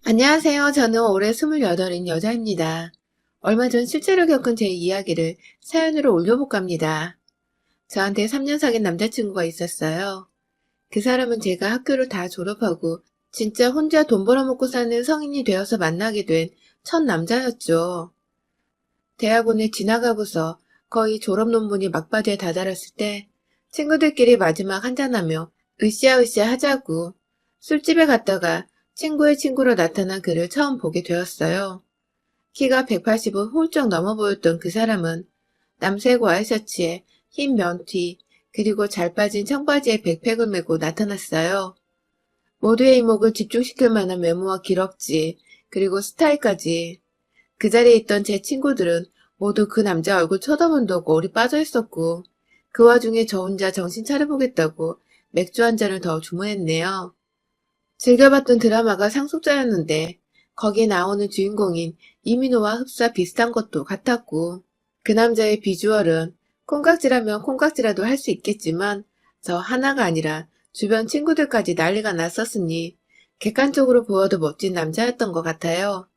안녕하세요. 저는 올해 28인 여자입니다. 얼마 전 실제로 겪은 제 이야기를 사연으로 올려볼까 합니다. 저한테 3년 사귄 남자친구가 있었어요. 그 사람은 제가 학교를 다 졸업하고 진짜 혼자 돈 벌어먹고 사는 성인이 되어서 만나게 된 첫 남자였죠. 대학원에 지나가고서 거의 졸업 논문이 막바지에 다다랐을 때 친구들끼리 마지막 한잔하며 으쌰으쌰 하자고 술집에 갔다가 친구의 친구로 나타난 그를 처음 보게 되었어요. 키가 180은 훌쩍 넘어 보였던 그 사람은 남색 와이셔츠에 흰 면티 그리고 잘 빠진 청바지에 백팩을 메고 나타났어요. 모두의 이목을 집중시킬 만한 외모와 기럭지 그리고 스타일까지. 그 자리에 있던 제 친구들은 모두 그 남자 얼굴 쳐다본다고 올이 빠져 있었고 그 와중에 저 혼자 정신 차려보겠다고 맥주 한 잔을 더 주문했네요. 즐겨봤던 드라마가 상속자였는데 거기에 나오는 주인공인 이민호와 흡사 비슷한 것도 같았고 그 남자의 비주얼은 콩깍지라면 콩깍지라도 할 수 있겠지만 저 하나가 아니라 주변 친구들까지 난리가 났었으니 객관적으로 보아도 멋진 남자였던 것 같아요.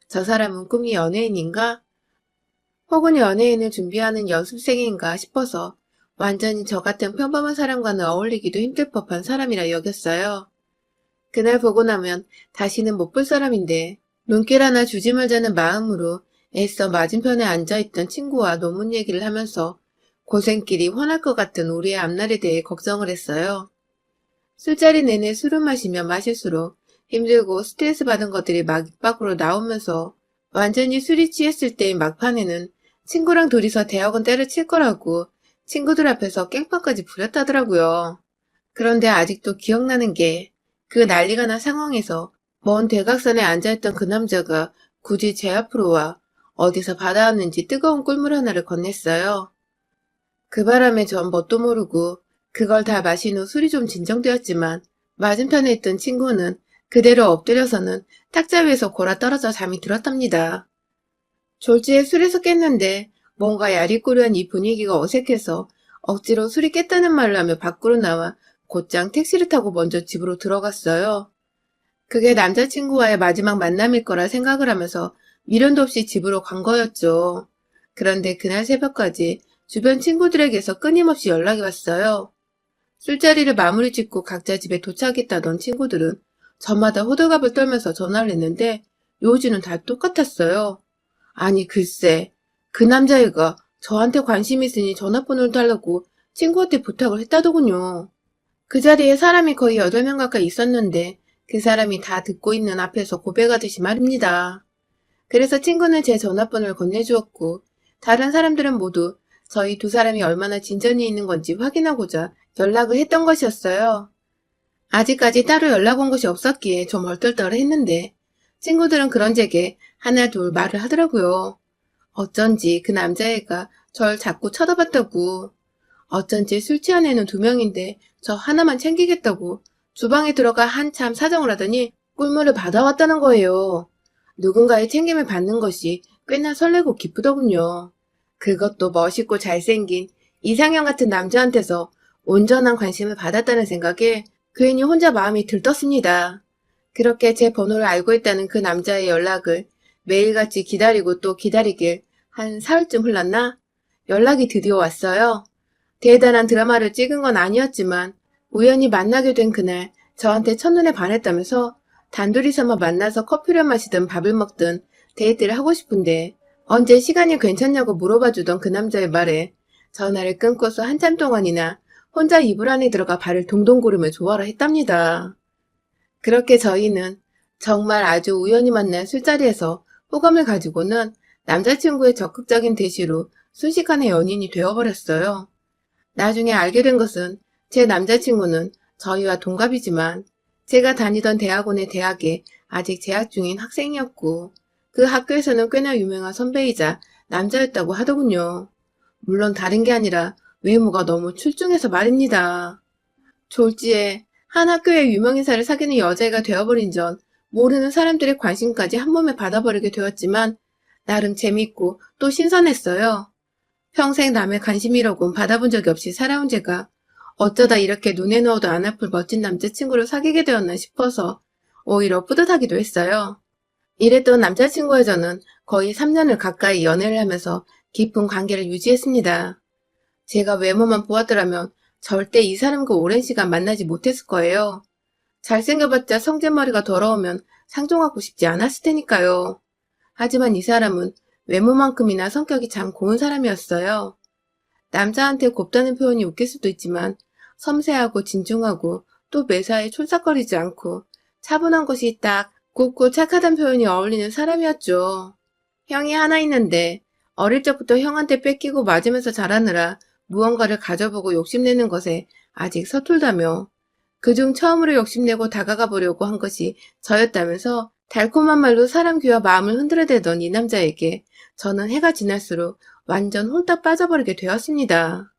저 사람은 꿈이 연예인인가? 혹은 연예인을 준비하는 연습생인가 싶어서 완전히 저 같은 평범한 사람과는 어울리기도 힘들 법한 사람이라 여겼어요. 그날 보고 나면 다시는 못 볼 사람인데 눈길 하나 주지 말자는 마음으로 애써 맞은편에 앉아있던 친구와 논문 얘기를 하면서 고생길이 환할 것 같은 우리의 앞날에 대해 걱정을 했어요. 술자리 내내 술을 마시면 마실수록 힘들고 스트레스 받은 것들이 막 입 밖으로 나오면서 완전히 술이 취했을 때의 막판에는 친구랑 둘이서 대학원 때려칠 거라고 친구들 앞에서 깽판까지 부렸다더라고요. 그런데 아직도 기억나는 게 그 난리가 난 상황에서 먼 대각선에 앉아있던 그 남자가 굳이 제 앞으로 와 어디서 받아왔는지 뜨거운 꿀물 하나를 건넸어요. 그 바람에 전 뭣도 모르고 그걸 다 마신 후 술이 좀 진정되었지만 맞은편에 있던 친구는 그대로 엎드려서는 탁자 위에서 골아 떨어져 잠이 들었답니다. 졸지에 술에서 깼는데 뭔가 야리꾸리한 이 분위기가 어색해서 억지로 술이 깼다는 말을 하며 밖으로 나와 곧장 택시를 타고 먼저 집으로 들어갔어요. 그게 남자친구와의 마지막 만남일 거라 생각을 하면서 미련도 없이 집으로 간 거였죠. 그런데 그날 새벽까지 주변 친구들에게서 끊임없이 연락이 왔어요. 술자리를 마무리 짓고 각자 집에 도착했다던 친구들은 저마다 호들갑을 떨면서 전화를 했는데 요지는 다 똑같았어요. 아니 글쎄, 그 남자애가 저한테 관심 있으니 전화번호를 달라고 친구한테 부탁을 했다더군요. 그 자리에 사람이 거의 8명 가까이 있었는데 그 사람이 다 듣고 있는 앞에서 고백하듯이 말입니다. 그래서 친구는 제 전화번호를 건네주었고 다른 사람들은 모두 저희 두 사람이 얼마나 진전이 있는 건지 확인하고자 연락을 했던 것이었어요. 아직까지 따로 연락 온 것이 없었기에 좀 얼떨떨했는데 친구들은 그런 제게 하나 둘 말을 하더라고요. 어쩐지 그 남자애가 절 자꾸 쳐다봤다고. 어쩐지 술 취한 애는 2명인데 저 하나만 챙기겠다고 주방에 들어가 한참 사정을 하더니 꿀물을 받아왔다는 거예요. 누군가의 챙김을 받는 것이 꽤나 설레고 기쁘더군요. 그것도 멋있고 잘생긴 이상형 같은 남자한테서 온전한 관심을 받았다는 생각에 괜히 혼자 마음이 들떴습니다. 그렇게 제 번호를 알고 있다는 그 남자의 연락을 매일같이 기다리고 또 기다리길 한 사흘쯤 흘렀나? 연락이 드디어 왔어요. 대단한 드라마를 찍은 건 아니었지만 우연히 만나게 된 그날 저한테 첫눈에 반했다면서 단둘이서만 만나서 커피를 마시든 밥을 먹든 데이트를 하고 싶은데 언제 시간이 괜찮냐고 물어봐주던 그 남자의 말에 전화를 끊고서 한참 동안이나 혼자 이불 안에 들어가 발을 동동 구르며 좋아라 했답니다. 그렇게 저희는 정말 아주 우연히 만난 술자리에서 호감을 가지고는 남자친구의 적극적인 대시로 순식간에 연인이 되어버렸어요. 나중에 알게 된 것은 제 남자친구는 저희와 동갑이지만 제가 다니던 대학원의 대학에 아직 재학 중인 학생이었고 그 학교에서는 꽤나 유명한 선배이자 남자였다고 하더군요. 물론 다른 게 아니라 외모가 너무 출중해서 말입니다. 졸지에 한 학교의 유명인사를 사귀는 여자애가 되어버린 전 모르는 사람들의 관심까지 한 몸에 받아버리게 되었지만 나름 재밌고 또 신선했어요. 평생 남의 관심이라곤 받아본 적이 없이 살아온 제가 어쩌다 이렇게 눈에 넣어도 안 아플 멋진 남자친구를 사귀게 되었나 싶어서 오히려 뿌듯하기도 했어요. 이랬던 남자친구와 저는 거의 3년을 가까이 연애를 하면서 깊은 관계를 유지했습니다. 제가 외모만 보았더라면 절대 이 사람과 오랜 시간 만나지 못했을 거예요. 잘생겨봤자 성질머리가 더러우면 상종하고 싶지 않았을 테니까요. 하지만 이 사람은 외모만큼이나 성격이 참 고운 사람이었어요. 남자한테 곱다는 표현이 웃길 수도 있지만 섬세하고 진중하고 또 매사에 촐싹거리지 않고 차분한 것이 딱 곱고 착하단 표현이 어울리는 사람이었죠. 형이 하나 있는데 어릴 적부터 형한테 뺏기고 맞으면서 자라느라 무언가를 가져보고 욕심내는 것에 아직 서툴다며 그중 처음으로 욕심내고 다가가 보려고 한 것이 저였다면서 달콤한 말로 사람 귀와 마음을 흔들어대던 이 남자에게 저는 해가 지날수록 완전 홀딱 빠져버리게 되었습니다.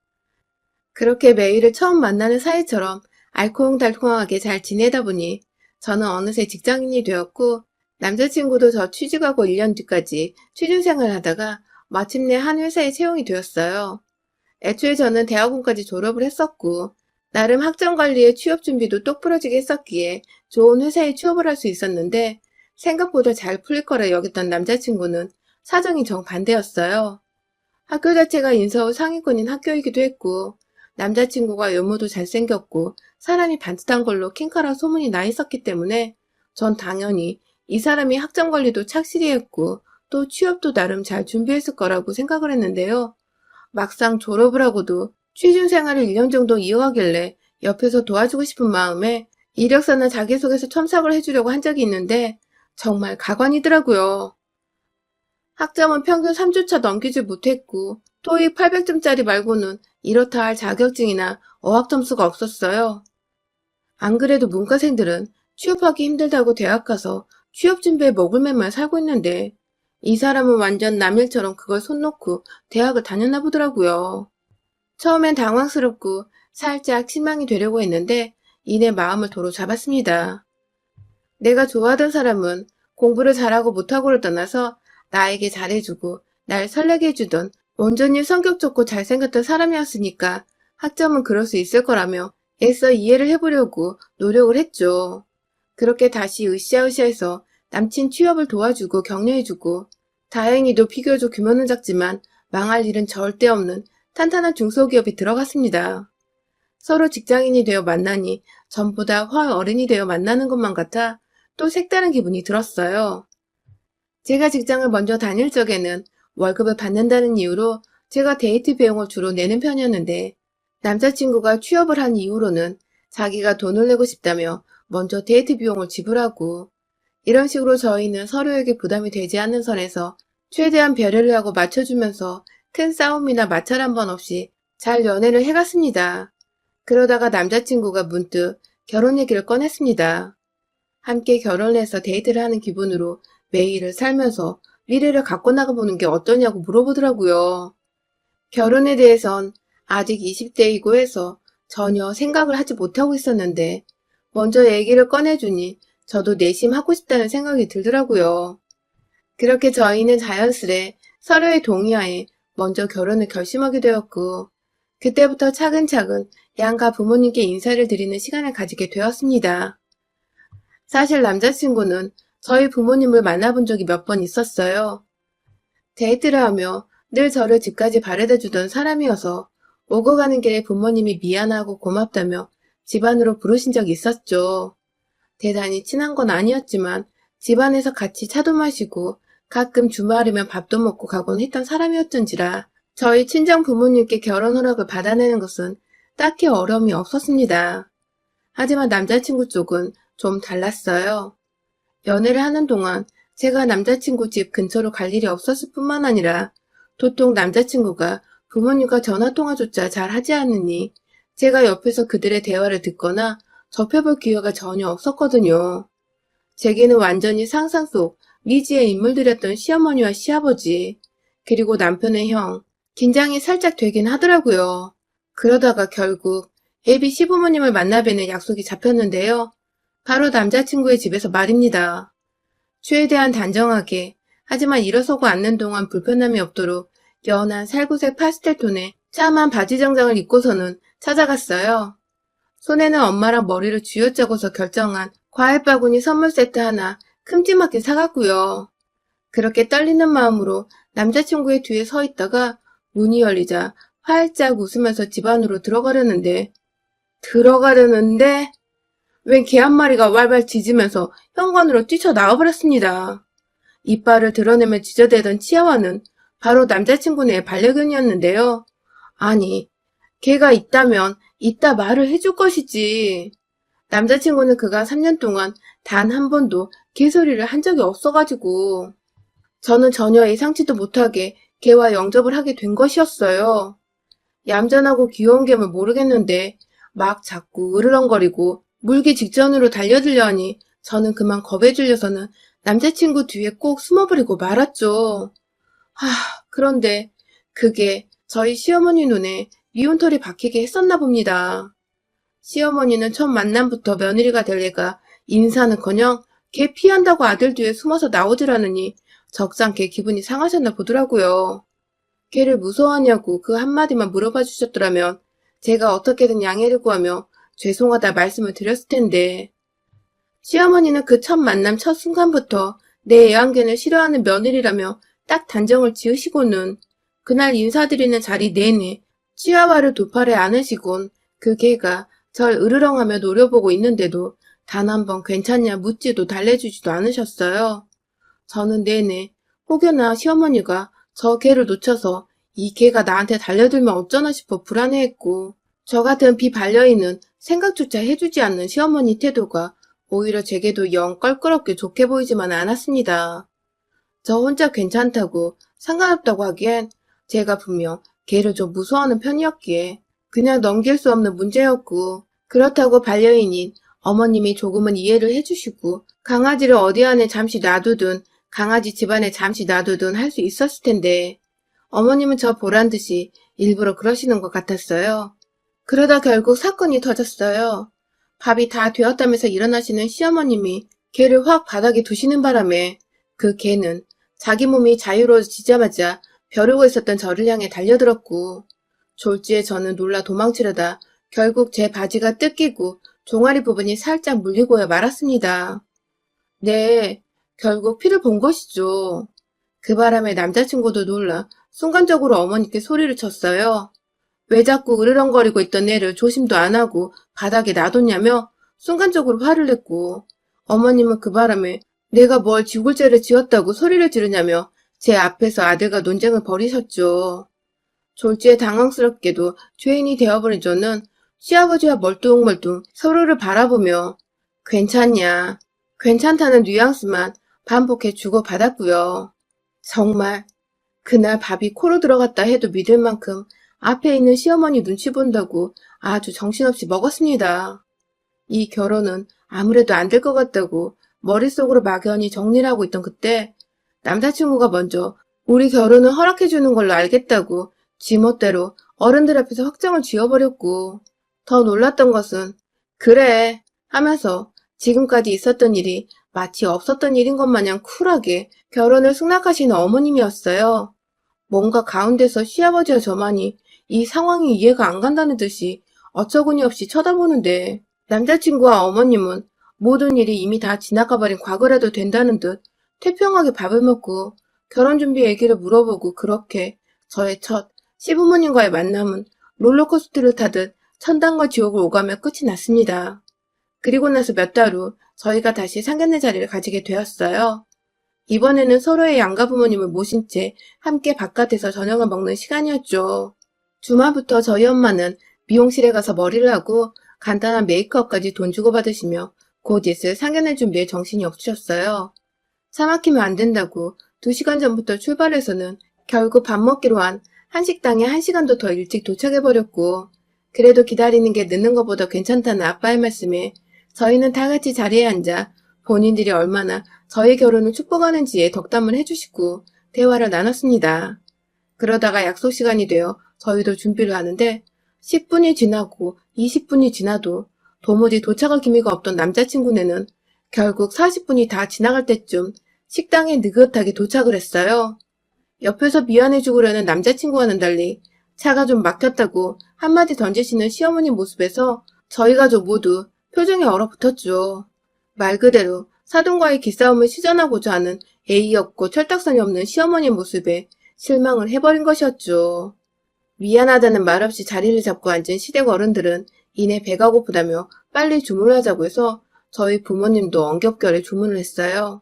그렇게 매일을 처음 만나는 사이처럼 알콩달콩하게 잘 지내다 보니 저는 어느새 직장인이 되었고 남자친구도 저 취직하고 1년 뒤까지 취준생활을 하다가 마침내 한 회사에 채용이 되었어요. 애초에 저는 대학원까지 졸업을 했었고 나름 학점관리에 취업 준비도 똑부러지게 했었기에 좋은 회사에 취업을 할 수 있었는데 생각보다 잘 풀릴 거라 여겼던 남자친구는 사정이 정반대였어요. 학교 자체가 인서울 상위권인 학교이기도 했고 남자친구가 외모도 잘생겼고 사람이 반듯한 걸로 킹카라 소문이 나 있었기 때문에 전 당연히 이 사람이 학점 관리도 착실히 했고 또 취업도 나름 잘 준비했을 거라고 생각을 했는데요. 막상 졸업을 하고도 취준 생활을 1년 정도 이어가길래 옆에서 도와주고 싶은 마음에 이력서나 자기소개서 첨삭을 해주려고 한 적이 있는데 정말 가관이더라고요. 학점은 평균 3주차 넘기지 못했고 토익 800점짜리 말고는 이렇다 할 자격증이나 어학 점수가 없었어요. 안 그래도 문과생들은 취업하기 힘들다고 대학 가서 취업 준비에 먹을 맘만 살고 있는데 이 사람은 완전 남일처럼 그걸 손 놓고 대학을 다녔나 보더라고요. 처음엔 당황스럽고 살짝 실망이 되려고 했는데 이내 마음을 도로 잡았습니다. 내가 좋아하던 사람은 공부를 잘하고 못하고를 떠나서 나에게 잘해주고 날 설레게 해주던 온전히 성격 좋고 잘생겼던 사람이었으니까 학점은 그럴 수 있을 거라며 애써 이해를 해보려고 노력을 했죠. 그렇게 다시 으쌰으쌰해서 남친 취업을 도와주고 격려해주고 다행히도 비교적 규모는 작지만 망할 일은 절대 없는 탄탄한 중소기업이 들어갔습니다. 서로 직장인이 되어 만나니 전보다 훨 어른이 되어 만나는 것만 같아 또 색다른 기분이 들었어요. 제가 직장을 먼저 다닐 적에는 월급을 받는다는 이유로 제가 데이트 비용을 주로 내는 편이었는데 남자친구가 취업을 한 이후로는 자기가 돈을 내고 싶다며 먼저 데이트 비용을 지불하고 이런 식으로 저희는 서로에게 부담이 되지 않는 선에서 최대한 배려를 하고 맞춰주면서 큰 싸움이나 마찰 한 번 없이 잘 연애를 해갔습니다. 그러다가 남자친구가 문득 결혼 얘기를 꺼냈습니다. 함께 결혼해서 데이트를 하는 기분으로 매일을 살면서 미래를 갖고 나가보는 게 어떠냐고 물어보더라고요. 결혼에 대해선 아직 20대이고 해서 전혀 생각을 하지 못하고 있었는데 먼저 얘기를 꺼내주니 저도 내심 하고 싶다는 생각이 들더라고요. 그렇게 저희는 자연스레 서로의 동의하에 먼저 결혼을 결심하게 되었고 그때부터 차근차근 양가 부모님께 인사를 드리는 시간을 가지게 되었습니다. 사실 남자친구는 저희 부모님을 만나본 적이 몇 번 있었어요. 데이트를 하며 늘 저를 집까지 바래다 주던 사람이어서 오고 가는 길에 부모님이 미안하고 고맙다며 집안으로 부르신 적이 있었죠. 대단히 친한 건 아니었지만 집안에서 같이 차도 마시고 가끔 주말이면 밥도 먹고 가곤 했던 사람이었던지라 저희 친정 부모님께 결혼 허락을 받아내는 것은 딱히 어려움이 없었습니다. 하지만 남자친구 쪽은 좀 달랐어요. 연애를 하는 동안 제가 남자친구 집 근처로 갈 일이 없었을 뿐만 아니라 도통 남자친구가 부모님과 전화통화조차 잘 하지 않으니 제가 옆에서 그들의 대화를 듣거나 접해볼 기회가 전혀 없었거든요. 제게는 완전히 상상 속 미지의 인물들이었던 시어머니와 시아버지, 그리고 남편의 형, 긴장이 살짝 되긴 하더라고요. 그러다가 결국 예비 시부모님을 만나 뵈는 약속이 잡혔는데요. 바로 남자친구의 집에서 말입니다. 최대한 단정하게, 하지만 일어서고 앉는 동안 불편함이 없도록 연한 살구색 파스텔 톤의 참한 바지 정장을 입고서는 찾아갔어요. 손에는 엄마랑 머리를 쥐어짜고서 결정한 과일 바구니 선물 세트 하나 큼지막하게 사갔고요. 그렇게 떨리는 마음으로 남자친구의 뒤에 서 있다가 문이 열리자 활짝 웃으면서 집 안으로 들어가려는데 웬 개 한 마리가 wal발 짖으면서 현관으로 뛰쳐나와버렸습니다. 이빨을 드러내며 지저대던 치아와는 바로 남자친구네 반려견이었는데요. 아니, 개가 있다면 이따 말을 해줄 것이지. 남자친구는 그가 3년 동안 단 한 번도 개소리를 한 적이 없어가지고 저는 전혀 예상치도 못하게 개와 영접을 하게 된 것이었어요. 얌전하고 귀여운 개면 모르겠는데 막 자꾸 으르렁거리고 물기 직전으로 달려들려 하니 저는 그만 겁에 질려서는 남자친구 뒤에 꼭 숨어버리고 말았죠. 그런데 그게 저희 시어머니 눈에 미운털이 박히게 했었나 봅니다. 시어머니는 첫 만남부터 며느리가 될 애가 인사는커녕 개 피한다고 아들 뒤에 숨어서 나오더라느니 적잖게 기분이 상하셨나 보더라고요. 개를 무서워하냐고 그 한마디만 물어봐 주셨더라면 제가 어떻게든 양해를 구하며 죄송하다 말씀을 드렸을 텐데 시어머니는 그 첫 만남 첫 순간부터 내 애완견을 싫어하는 며느리라며 딱 단정을 지으시고는 그날 인사드리는 자리 내내 치아와를 두 팔에 안으시곤 그 개가 절 으르렁하며 노려보고 있는데도 단 한 번 괜찮냐 묻지도 달래주지도 않으셨어요. 저는 내내 혹여나 시어머니가 저 개를 놓쳐서 이 개가 나한테 달려들면 어쩌나 싶어 불안해했고 저 같은 비반려인은 생각조차 해주지 않는 시어머니 태도가 오히려 제게도 영 껄끄럽게 좋게 보이지만 않았습니다. 저 혼자 괜찮다고 상관없다고 하기엔 제가 분명 개를 좀 무서워하는 편이었기에 그냥 넘길 수 없는 문제였고 그렇다고 반려인인 어머님이 조금은 이해를 해주시고 강아지를 어디 안에 잠시 놔두든 강아지 집안에 잠시 놔두든 할 수 있었을 텐데 어머님은 저 보란 듯이 일부러 그러시는 것 같았어요. 그러다 결국 사건이 터졌어요. 밥이 다 되었다면서 일어나시는 시어머님이 개를 확 바닥에 두시는 바람에 그 개는 자기 몸이 자유로워지자마자 벼르고 있었던 저를 향해 달려들었고 졸지에 저는 놀라 도망치려다 결국 제 바지가 뜯기고 종아리 부분이 살짝 물리고야 말았습니다. 네, 결국 피를 본 것이죠. 그 바람에 남자친구도 놀라 순간적으로 어머니께 소리를 쳤어요. 왜 자꾸 으르렁거리고 있던 애를 조심도 안 하고 바닥에 놔뒀냐며 순간적으로 화를 냈고 어머님은 그 바람에 내가 뭘 지굴죄를 지었다고 소리를 지르냐며 제 앞에서 아들과 논쟁을 벌이셨죠. 졸지에 당황스럽게도 죄인이 되어버린 저는 시아버지와 멀뚱멀뚱 서로를 바라보며 괜찮냐, 괜찮다는 뉘앙스만 반복해 주고받았고요. 정말 그날 밥이 코로 들어갔다 해도 믿을 만큼 앞에 있는 시어머니 눈치 본다고 아주 정신없이 먹었습니다. 이 결혼은 아무래도 안 될 것 같다고 머릿속으로 막연히 정리를 하고 있던 그때 남자친구가 먼저 우리 결혼을 허락해주는 걸로 알겠다고 지멋대로 어른들 앞에서 확정을 지어버렸고 더 놀랐던 것은 그래 하면서 지금까지 있었던 일이 마치 없었던 일인 것 마냥 쿨하게 결혼을 승낙하시는 어머님이었어요. 뭔가 가운데서 시아버지와 저만이 이 상황이 이해가 안 간다는 듯이 어처구니 없이 쳐다보는데 남자친구와 어머님은 모든 일이 이미 다 지나가버린 과거라도 된다는 듯 태평하게 밥을 먹고 결혼 준비 얘기를 물어보고 그렇게 저의 첫 시부모님과의 만남은 롤러코스터를 타듯 천당과 지옥을 오가며 끝이 났습니다. 그리고 나서 몇 달 후 저희가 다시 상견례 자리를 가지게 되었어요. 이번에는 서로의 양가 부모님을 모신 채 함께 바깥에서 저녁을 먹는 시간이었죠. 주말부터 저희 엄마는 미용실에 가서 머리를 하고 간단한 메이크업까지 돈 주고 받으시며 곧 있을 상견례 준비에 정신이 없으셨어요. 차 막히면 안 된다고 2시간 전부터 출발해서는 결국 밥 먹기로 한 한식당에 1시간도 더 일찍 도착해버렸고 그래도 기다리는 게 늦는 것보다 괜찮다는 아빠의 말씀에 저희는 다 같이 자리에 앉아 본인들이 얼마나 저희 결혼을 축복하는지에 덕담을 해주시고 대화를 나눴습니다. 그러다가 약속 시간이 되어 저희도 준비를 하는데 10분이 지나고 20분이 지나도 도무지 도착할 기미가 없던 남자친구네는 결국 40분이 다 지나갈 때쯤 식당에 느긋하게 도착을 했어요. 옆에서 미안해 죽으려는 남자친구와는 달리 차가 좀 막혔다고 한마디 던지시는 시어머니 모습에서 저희 가족 모두 표정이 얼어붙었죠. 말 그대로 사돈과의 기싸움을 시전하고자 하는 예의 없고 철딱선이 없는 시어머니 모습에 실망을 해버린 것이었죠. 미안하다는 말 없이 자리를 잡고 앉은 시댁 어른들은 이내 배가 고프다며 빨리 주문을 하자고 해서 저희 부모님도 엉겹결에 주문을 했어요.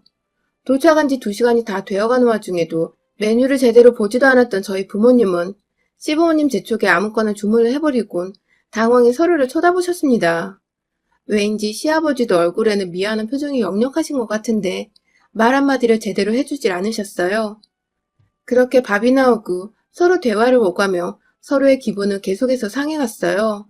도착한 지 2시간이 다 되어가는 와중에도 메뉴를 제대로 보지도 않았던 저희 부모님은 시부모님 재촉에 아무거나 주문을 해버리곤 당황해 서로를 쳐다보셨습니다. 왠지 시아버지도 얼굴에는 미안한 표정이 역력하신 것 같은데 말 한마디를 제대로 해주질 않으셨어요. 그렇게 밥이 나오고 서로 대화를 오가며 서로의 기분은 계속해서 상해갔어요.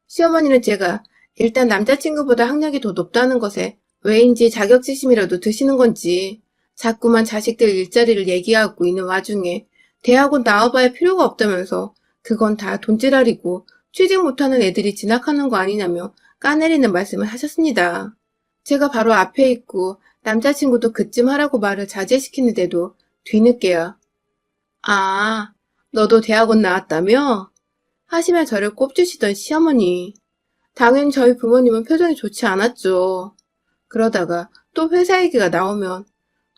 시어머니는 제가 일단 남자친구보다 학력이 더 높다는 것에 왜인지 자격지심이라도 드시는 건지 자꾸만 자식들 일자리를 얘기하고 있는 와중에 대학원 나와봐야 필요가 없다면서 그건 다 돈지랄이고 취직 못하는 애들이 진학하는 거 아니냐며 까내리는 말씀을 하셨습니다. 제가 바로 앞에 있고 남자친구도 그쯤 하라고 말을 자제시키는데도 뒤늦게야 아, 너도 대학원 나왔다며? 하시며 저를 꼽주시던 시어머니. 당연히 저희 부모님은 표정이 좋지 않았죠. 그러다가 또 회사 얘기가 나오면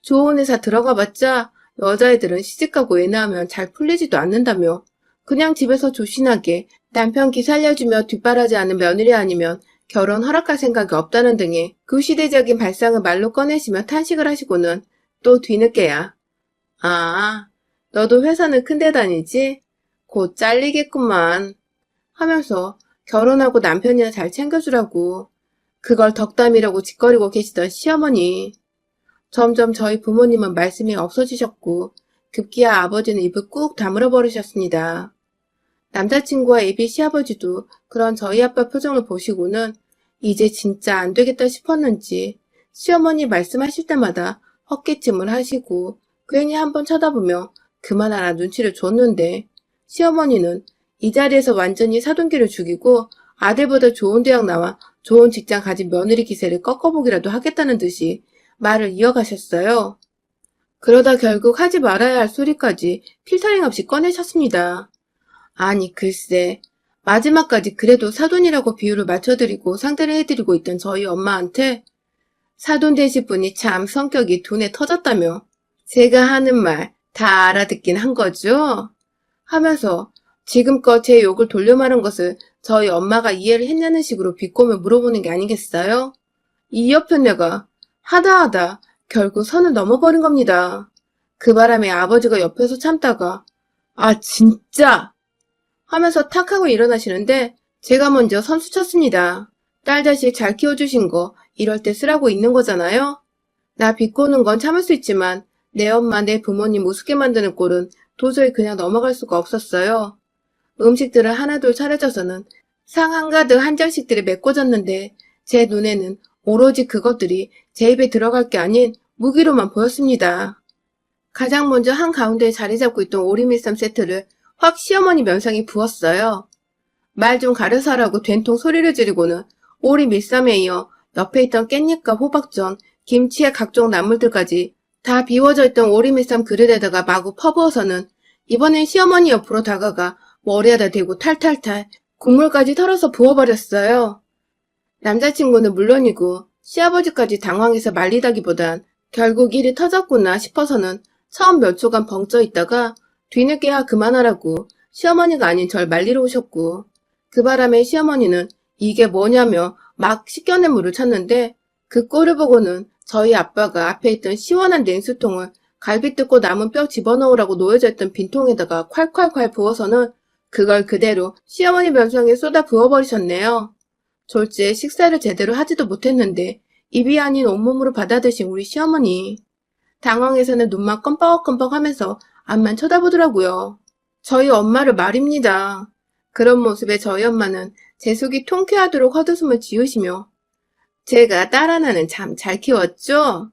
좋은 회사 들어가봤자 여자애들은 시집가고 애 낳으면 잘 풀리지도 않는다며 그냥 집에서 조신하게 남편 기 살려주며 뒷바라지 않은 며느리 아니면 결혼 허락할 생각이 없다는 등의 구시대적인 발상을 말로 꺼내시며 탄식을 하시고는 또 뒤늦게야. 아, 너도 회사는 큰데 다니지? 곧 잘리겠구만. 하면서 결혼하고 남편이나 잘 챙겨주라고 그걸 덕담이라고 짓거리고 계시던 시어머니. 점점 저희 부모님은 말씀이 없어지셨고 급기야 아버지는 입을 꾹 다물어 버리셨습니다. 남자친구와 애비 시아버지도 그런 저희 아빠 표정을 보시고는 이제 진짜 안 되겠다 싶었는지 시어머니 말씀하실 때마다 헛기침을 하시고 괜히 한번 쳐다보며 그만하라 눈치를 줬는데 시어머니는 이 자리에서 완전히 사돈기를 죽이고 아들보다 좋은 대학 나와 좋은 직장 가진 며느리 기세를 꺾어보기라도 하겠다는 듯이 말을 이어가셨어요. 그러다 결국 하지 말아야 할 소리까지 필터링 없이 꺼내셨습니다. 아니 글쎄 마지막까지 그래도 사돈이라고 비유를 맞춰드리고 상대를 해드리고 있던 저희 엄마한테 사돈 되실 분이 참 성격이 둔해 터졌다며 제가 하는 말 다 알아듣긴 한 거죠? 하면서 지금껏 제 욕을 돌려 말한 것을 저희 엄마가 이해를 했냐는 식으로 비꼬며 물어보는 게 아니겠어요? 이 옆편녀가 하다 결국 선을 넘어버린 겁니다. 그 바람에 아버지가 옆에서 참다가 아 진짜! 하면서 탁 하고 일어나시는데 제가 먼저 선수 쳤습니다. 딸 자식 잘 키워주신 거 이럴 때 쓰라고 있는 거잖아요? 나 비꼬는 건 참을 수 있지만 내 엄마 내 부모님 우습게 만드는 꼴은 도저히 그냥 넘어갈 수가 없었어요. 음식들을 하나둘 차려져서는 상 한가득 한정식들이 메꿔졌는데 제 눈에는 오로지 그것들이 제 입에 들어갈 게 아닌 무기로만 보였습니다. 가장 먼저 한가운데에 자리 잡고 있던 오리밀쌈 세트를 확 시어머니 면상에 부었어요. 말 좀 가려서 하라고 된통 소리를 지르고는 오리밀쌈에 이어 옆에 있던 깻잎과 호박전, 김치의 각종 나물들까지 다 비워져 있던 오리밀쌈 그릇에다가 마구 퍼부어서는 이번엔 시어머니 옆으로 다가가 머리에다 대고 탈탈탈 국물까지 털어서 부어버렸어요. 남자친구는 물론이고 시아버지까지 당황해서 말리다기보단 결국 일이 터졌구나 싶어서는 처음 몇 초간 벙쪄 있다가 뒤늦게야 그만하라고 시어머니가 아닌 절 말리러 오셨고 그 바람에 시어머니는 이게 뭐냐며 막 씻겨낸 물을 찾는데 그 꼴을 보고는 저희 아빠가 앞에 있던 시원한 냉수통을 갈비 뜯고 남은 뼈 집어넣으라고 놓여져 있던 빈통에다가 콸콸콸 부어서는 그걸 그대로 시어머니 면상에 쏟아 부어버리셨네요. 졸지에 식사를 제대로 하지도 못했는데 입이 아닌 온몸으로 받아드신 우리 시어머니. 당황해서는 눈만 껌뻑껌뻑 하면서 앞만 쳐다보더라고요. 저희 엄마를 말입니다. 그런 모습에 저희 엄마는 제 속이 통쾌하도록 헛웃음을 지으시며 제가 딸 하나는 참 잘 키웠죠?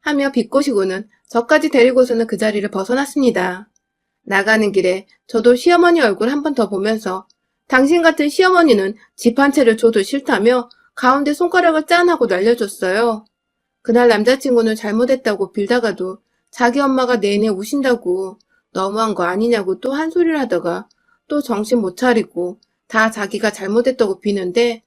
하며 비꼬시고는 저까지 데리고서는 그 자리를 벗어났습니다. 나가는 길에 저도 시어머니 얼굴 한 번 더 보면서 당신 같은 시어머니는 집 한 채를 줘도 싫다며 가운데 손가락을 짠 하고 날려줬어요. 그날 남자친구는 잘못했다고 빌다가도 자기 엄마가 내내 우신다고 너무한 거 아니냐고 또 한 소리를 하다가 또 정신 못 차리고 다 자기가 잘못했다고 비는데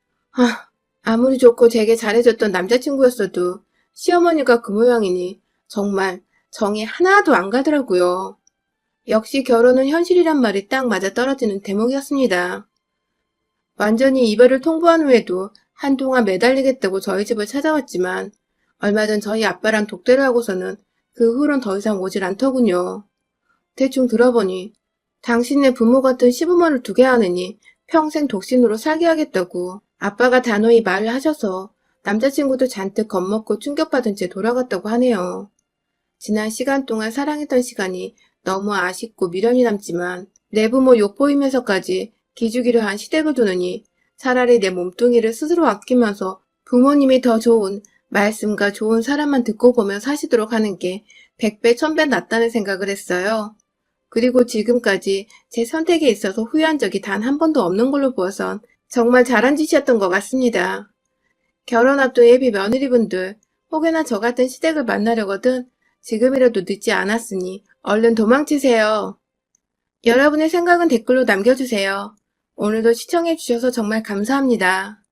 아무리 좋고 되게 잘해줬던 남자친구였어도 시어머니가 그 모양이니 정말 정이 하나도 안 가더라고요. 역시 결혼은 현실이란 말이 딱 맞아떨어지는 대목이었습니다. 완전히 이별을 통보한 후에도 한동안 매달리겠다고 저희 집을 찾아왔지만 얼마 전 저희 아빠랑 독대를 하고서는 그 후론 더 이상 오질 않더군요. 대충 들어보니 당신네 부모 같은 시부모를 두게 하느니 평생 독신으로 살게 하겠다고 아빠가 단호히 말을 하셔서 남자친구도 잔뜩 겁먹고 충격받은 채 돌아갔다고 하네요. 지난 시간 동안 사랑했던 시간이 너무 아쉽고 미련이 남지만 내 부모 욕보이면서까지 기죽이려 한 시댁을 두느니 차라리 내 몸뚱이를 스스로 아끼면서 부모님이 더 좋은 말씀과 좋은 사람만 듣고 보며 사시도록 하는 게 100배, 1000배 낫다는 생각을 했어요. 그리고 지금까지 제 선택에 있어서 후회한 적이 단 한 번도 없는 걸로 보아선 정말 잘한 짓이었던 것 같습니다. 결혼 앞둔 예비 며느리분들, 혹여나 저 같은 시댁을 만나려거든 지금이라도 늦지 않았으니 얼른 도망치세요. 여러분의 생각은 댓글로 남겨주세요. 오늘도 시청해주셔서 정말 감사합니다.